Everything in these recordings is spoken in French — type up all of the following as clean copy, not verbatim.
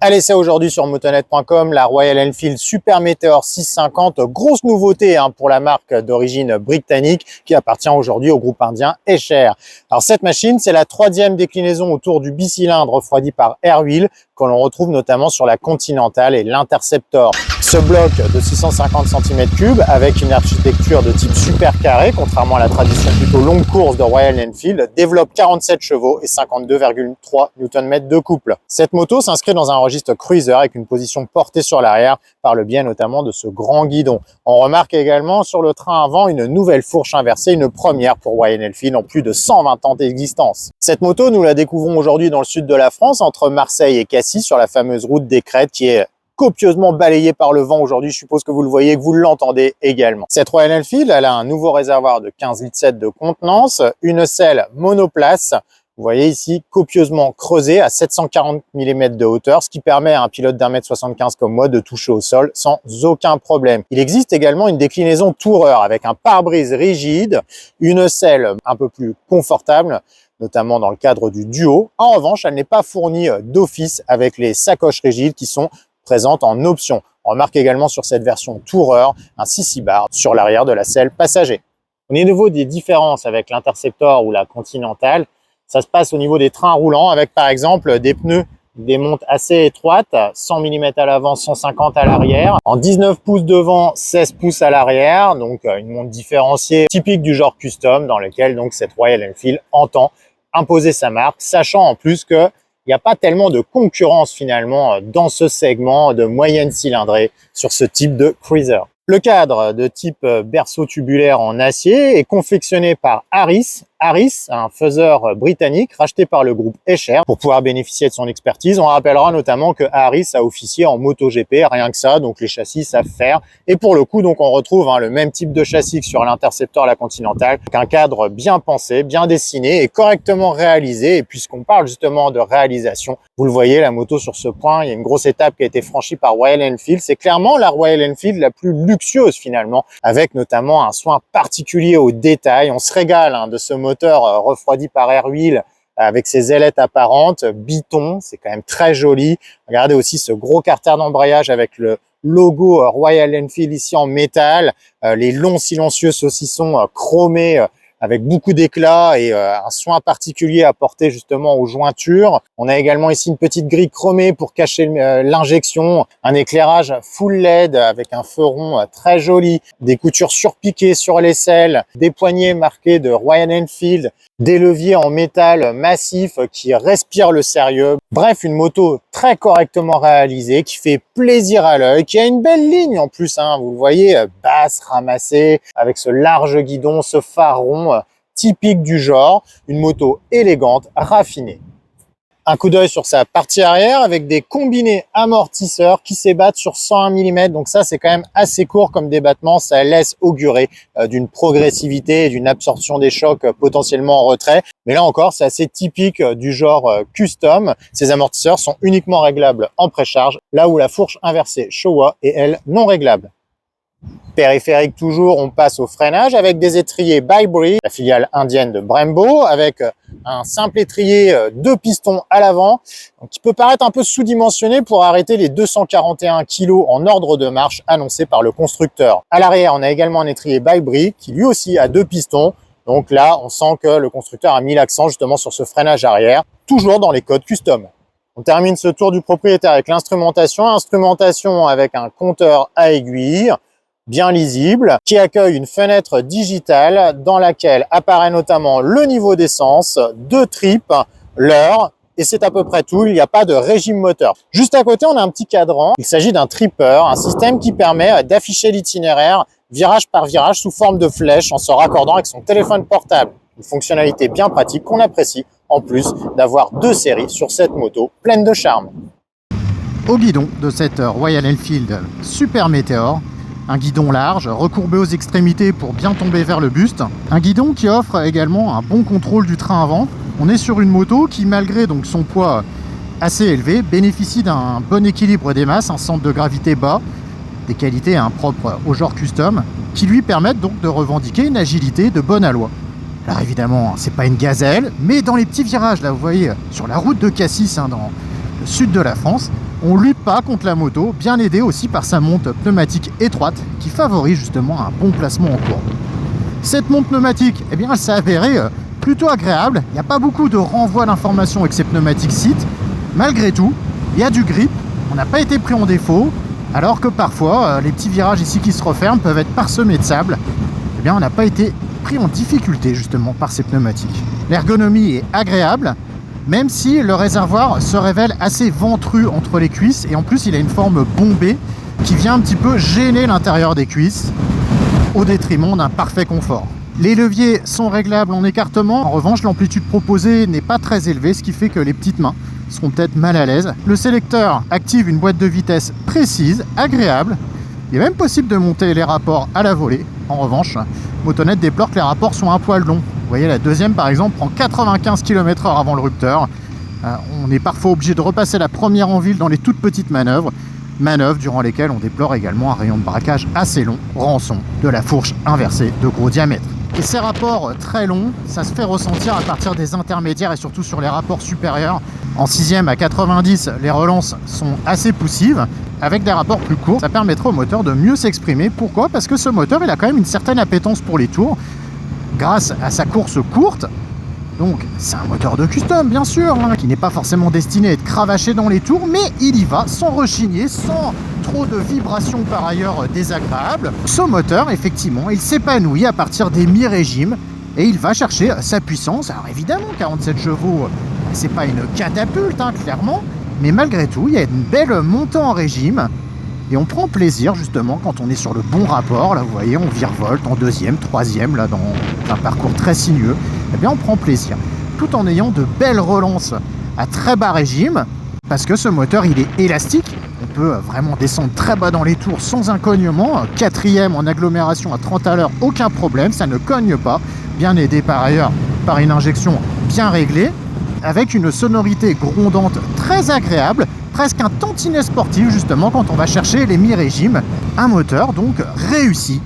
À l'essai aujourd'hui sur motonet.com, la Royal Enfield Super Meteor 650, grosse nouveauté pour la marque d'origine britannique qui appartient aujourd'hui au groupe indien Eicher. Alors cette machine, c'est la troisième déclinaison autour du bicylindre refroidi par air wheel que l'on retrouve notamment sur la Continental et l'Interceptor. Ce bloc de 650 cm3 avec une architecture de type super carré, contrairement à la tradition plutôt longue course de Royal Enfield, développe 47 chevaux et 52,3 Nm de couple. Cette moto s'inscrit dans un registre cruiser avec une position portée sur l'arrière par le biais notamment de ce grand guidon. On remarque également sur le train avant une nouvelle fourche inversée, une première pour Royal Enfield en plus de 120 ans d'existence. Cette moto, nous la découvrons aujourd'hui dans le sud de la France, entre Marseille et Cassis, sur la fameuse route des Crêtes qui est copieusement balayée par le vent aujourd'hui. Je suppose que vous le voyez, que vous l'entendez également. Cette Royal Enfield, elle a un nouveau réservoir de 15,7 litres de contenance, une selle monoplace. Vous voyez ici, copieusement creusée à 740 mm de hauteur, ce qui permet à un pilote d'1,75 m comme moi de toucher au sol sans aucun problème. Il existe également une déclinaison Tourer avec un pare-brise rigide, une selle un peu plus confortable, notamment dans le cadre du duo. En revanche, elle n'est pas fournie d'office avec les sacoches rigides qui sont présentes en option. On remarque également sur cette version Tourer un 6 bar sur l'arrière de la selle passager. Au niveau des différences avec l'Interceptor ou la Continental, ça se passe au niveau des trains roulants avec par exemple des pneus, des montes assez étroites, 100 mm à l'avant, 150 à l'arrière, en 19 pouces devant, 16 pouces à l'arrière, donc une montre différenciée typique du genre custom dans lequel donc cette Royal Enfield entend imposer sa marque, sachant en plus qu'il n'y a pas tellement de concurrence finalement dans ce segment de moyenne cylindrée sur ce type de cruiser. Le cadre de type berceau tubulaire en acier est confectionné par Harris. Harris, un faiseur britannique racheté par le groupe Eicher pour pouvoir bénéficier de son expertise. On rappellera notamment que Harris a officié en MotoGP, rien que ça, donc les châssis savent faire. Et pour le coup, donc on retrouve le même type de châssis que sur l'Interceptor, la Continental, avec un cadre bien pensé, bien dessiné et correctement réalisé. Et puisqu'on parle justement de réalisation, vous le voyez, la moto sur ce point, il y a une grosse étape qui a été franchie par Royal Enfield. C'est clairement la Royal Enfield la plus luxueuse finalement, avec notamment un soin particulier aux détails. On se régale de ce moteur refroidi par air wheel avec ses ailettes apparentes, biton, c'est quand même très joli. Regardez aussi ce gros carter d'embrayage avec le logo Royal Enfield ici en métal, les longs silencieux saucissons chromés avec beaucoup d'éclat et un soin particulier apporté justement aux jointures. On a également ici une petite grille chromée pour cacher l'injection, un éclairage full LED avec un feu rond très joli, des coutures surpiquées sur les selles, des poignées marquées de Royal Enfield, des leviers en métal massif qui respirent le sérieux. Bref, une moto très correctement réalisée, qui fait plaisir à l'œil, qui a une belle ligne en plus, vous le voyez, basse, ramassée, avec ce large guidon, ce phare rond typique du genre, une moto élégante, raffinée. Un coup d'œil sur sa partie arrière avec des combinés amortisseurs qui s'ébattent sur 101 mm. Donc ça, c'est quand même assez court comme débattement. Ça laisse augurer d'une progressivité et d'une absorption des chocs potentiellement en retrait. Mais là encore, c'est assez typique du genre custom. Ces amortisseurs sont uniquement réglables en précharge, là où la fourche inversée Showa est, elle, non réglable. Périphérique toujours, on passe au freinage avec des étriers By-Brie, la filiale indienne de Brembo, avec un simple étrier 2 pistons à l'avant, qui peut paraître un peu sous-dimensionné pour arrêter les 241 kg en ordre de marche annoncé par le constructeur. À l'arrière, on a également un étrier By-Brie qui lui aussi a 2 pistons. Donc là, on sent que le constructeur a mis l'accent justement sur ce freinage arrière, toujours dans les codes custom. On termine ce tour du propriétaire avec l'instrumentation. Instrumentation avec un compteur à aiguille, bien lisible, qui accueille une fenêtre digitale dans laquelle apparaît notamment le niveau d'essence, 2 tripes, l'heure, et c'est à peu près tout, il n'y a pas de régime moteur. Juste à côté, on a un petit cadran, il s'agit d'un tripper, un système qui permet d'afficher l'itinéraire virage par virage sous forme de flèche en se raccordant avec son téléphone portable. Une fonctionnalité bien pratique qu'on apprécie, en plus d'avoir 2 séries sur cette moto pleine de charme. Au guidon de cette Royal Enfield Super Meteor, un guidon large, recourbé aux extrémités pour bien tomber vers le buste. Un guidon qui offre également un bon contrôle du train avant. On est sur une moto qui, malgré donc son poids assez élevé, bénéficie d'un bon équilibre des masses, un centre de gravité bas, des qualités propres au genre custom, qui lui permettent donc de revendiquer une agilité de bon aloi. Alors évidemment, c'est pas une gazelle, mais dans les petits virages, là vous voyez, sur la route de Cassis, dans le sud de la France, On lutte pas contre la moto, bien aidé aussi par sa monte pneumatique étroite qui favorise justement un bon placement en courbe. Cette monte pneumatique, eh bien, elle s'est avérée plutôt agréable. Il n'y a pas beaucoup de renvoi d'informations avec ces pneumatiques sites. Malgré tout, il y a du grip, on n'a pas été pris en défaut, alors que parfois, les petits virages ici qui se referment peuvent être parsemés de sable. Eh bien, on n'a pas été pris en difficulté justement par ces pneumatiques. L'ergonomie est agréable, même si le réservoir se révèle assez ventru entre les cuisses, et en plus il a une forme bombée qui vient un petit peu gêner l'intérieur des cuisses au détriment d'un parfait confort. Les leviers sont réglables en écartement, en revanche l'amplitude proposée n'est pas très élevée, ce qui fait que les petites mains seront peut-être mal à l'aise. Le sélecteur active une boîte de vitesse précise, agréable. Il est même possible de monter les rapports à la volée. En revanche, Motonet déplore que les rapports sont un poil longs. Vous voyez, la deuxième par exemple prend 95 km/h avant le rupteur. On est parfois obligé de repasser la première en ville dans les toutes petites manœuvres durant lesquelles on déplore également un rayon de braquage assez long, rançon de la fourche inversée de gros diamètre. Et ces rapports très longs, ça se fait ressentir à partir des intermédiaires et surtout sur les rapports supérieurs. En 6e à 90, les relances sont assez poussives. Avec des rapports plus courts, ça permettra au moteur de mieux s'exprimer. Pourquoi? Parce que ce moteur, il a quand même une certaine appétence pour les tours, grâce à sa course courte. Donc, c'est un moteur de custom, bien sûr, qui n'est pas forcément destiné à être cravaché dans les tours, mais il y va sans rechigner, sans trop de vibrations par ailleurs désagréables. Ce moteur, effectivement, il s'épanouit à partir des mi-régimes et il va chercher sa puissance. Alors évidemment, 47 chevaux, c'est pas une catapulte, clairement, mais malgré tout, il y a une belle montée en régime. Et on prend plaisir justement quand on est sur le bon rapport. Là, vous voyez, on virevolte en 2e, 3e, là, dans un parcours très sinueux. Eh bien, on prend plaisir, tout en ayant de belles relances à très bas régime, parce que ce moteur, il est élastique. On peut vraiment descendre très bas dans les tours sans incognement. 4e en agglomération à 30 à l'heure, aucun problème, ça ne cogne pas. Bien aidé par ailleurs par une injection bien réglée, avec une sonorité grondante très agréable, presque un tantinet sportif justement quand on va chercher les mi-régimes. Un moteur donc réussi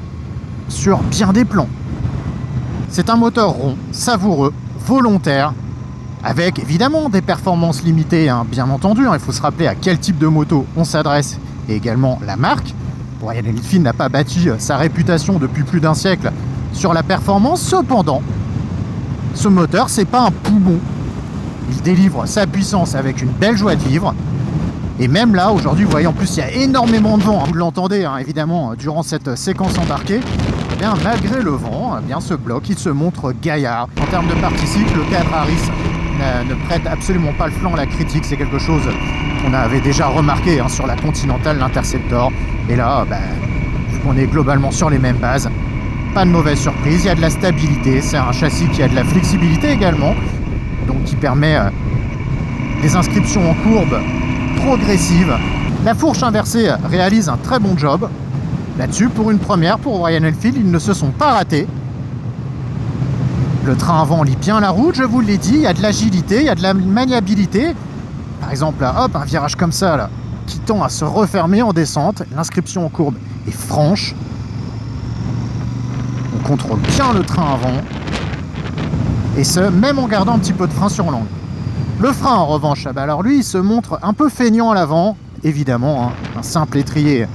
sur bien des plans. C'est un moteur rond, savoureux, volontaire, avec évidemment des performances limitées, bien entendu. Il faut se rappeler à quel type de moto on s'adresse et également la marque. Royal Enfield n'a pas bâti sa réputation depuis plus d'un siècle sur la performance. Cependant, ce moteur, c'est pas un poumon. Il délivre sa puissance avec une belle joie de vivre. Et même là, aujourd'hui, vous voyez, en plus, il y a énormément de vent. Vous l'entendez, évidemment, durant cette séquence embarquée. Eh bien, malgré le vent, eh bien, ce bloc, il se montre gaillard. En termes de partie cycle, le cadre Harris ne prête absolument pas le flanc à la critique. C'est quelque chose qu'on avait déjà remarqué sur la Continental, l'Interceptor. Et là, vu qu'on est globalement sur les mêmes bases, pas de mauvaise surprise. Il y a de la stabilité. C'est un châssis qui a de la flexibilité également, donc qui permet des inscriptions en courbe progressive. La fourche inversée réalise un très bon job là-dessus. Pour une première, pour Royal Enfield, ils ne se sont pas ratés. Le train avant lit bien la route, je vous l'ai dit, il y a de l'agilité, il y a de la maniabilité. Par exemple, là, hop, un virage comme ça, là, qui tend à se refermer en descente. L'inscription en courbe est franche. On contrôle bien le train avant. Et ce, même en gardant un petit peu de frein sur l'angle. Le frein, en revanche, alors lui, il se montre un peu feignant à l'avant. Évidemment, un simple étrier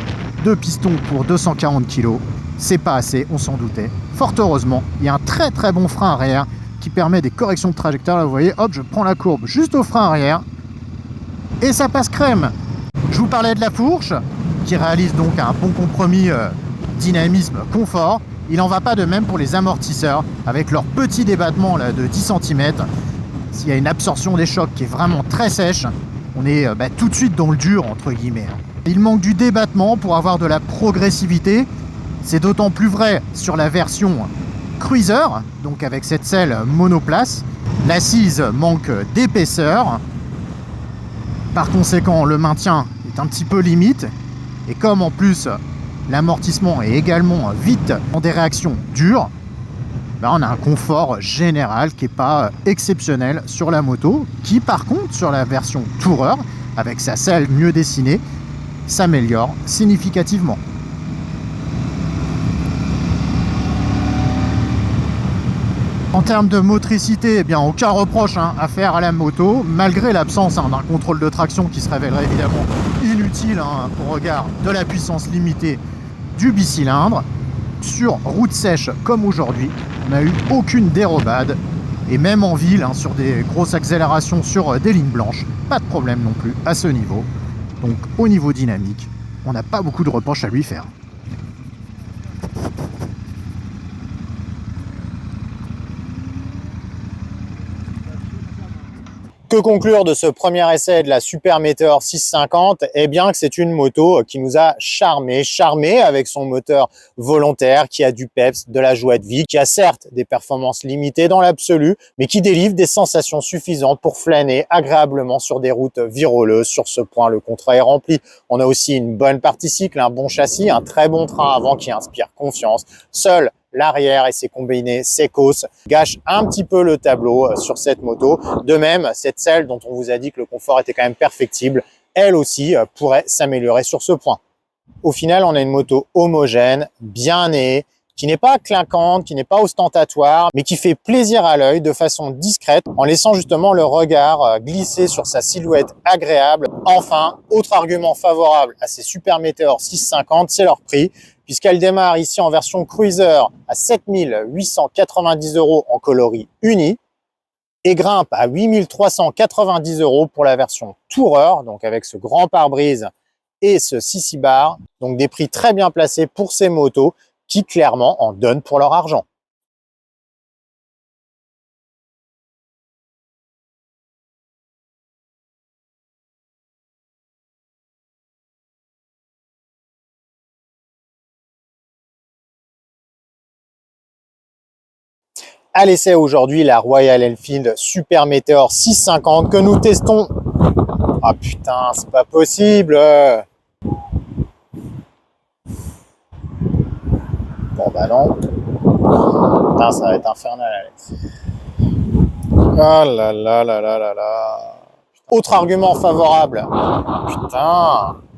de piston pour 240 kg, c'est pas assez, on s'en doutait. Fort heureusement, il y a un très très bon frein arrière qui permet des corrections de trajectoire. Là, vous voyez, hop, je prends la courbe juste au frein arrière et ça passe crème. Je vous parlais de la fourche qui réalise donc un bon compromis dynamisme, confort. Il n'en va pas de même pour les amortisseurs avec leur petit débattement là, de 10 cm. S'il y a une absorption des chocs qui est vraiment très sèche, on est tout de suite dans le dur, entre guillemets. Il manque du débattement pour avoir de la progressivité. C'est d'autant plus vrai sur la version Cruiser, donc avec cette selle monoplace. L'assise manque d'épaisseur. Par conséquent, le maintien est un petit peu limite. Et comme en plus, l'amortissement est également vite en des réactions dures, on a un confort général qui n'est pas exceptionnel sur la moto, qui par contre sur la version Tourer, avec sa selle mieux dessinée, s'améliore significativement. En termes de motricité, eh bien, aucun reproche à faire à la moto, malgré l'absence d'un contrôle de traction qui se révélerait évidemment inutile au regard de la puissance limitée du bicylindre. Sur route sèche comme aujourd'hui, on n'a eu aucune dérobade. Et même en ville, sur des grosses accélérations sur des lignes blanches, pas de problème non plus à ce niveau. Donc au niveau dynamique, on n'a pas beaucoup de reproches à lui faire. Que conclure de ce premier essai de la Super Meteor 650? Eh bien que c'est une moto qui nous a charmé avec son moteur volontaire, qui a du peps, de la joie de vie, qui a certes des performances limitées dans l'absolu, mais qui délivre des sensations suffisantes pour flâner agréablement sur des routes viroleuses. Sur ce point, le contrat est rempli. On a aussi une bonne partie cycle, un bon châssis, un très bon train avant qui inspire confiance. Seul l'arrière et ses combinés Secos gâchent un petit peu le tableau sur cette moto. De même, cette selle dont on vous a dit que le confort était quand même perfectible, elle aussi pourrait s'améliorer sur ce point. Au final, on a une moto homogène, bien née, qui n'est pas clinquante, qui n'est pas ostentatoire, mais qui fait plaisir à l'œil de façon discrète, en laissant justement le regard glisser sur sa silhouette agréable. Enfin, autre argument favorable à ces Super Meteor 650, c'est leur prix, puisqu'elle démarre ici en version cruiser à 7 890 € en coloris uni et grimpe à 8 390 € pour la version Tourer, donc avec ce grand pare-brise et ce CC bar. Donc des prix très bien placés pour ces motos qui clairement en donnent pour leur argent. À l'essai aujourd'hui, la Royal Enfield Super Meteor 650 que nous testons. Ah putain, c'est pas possible. Bon bah non. Putain, ça va être infernal, Alex. Ah là là là là là là. Autre argument favorable. Putain.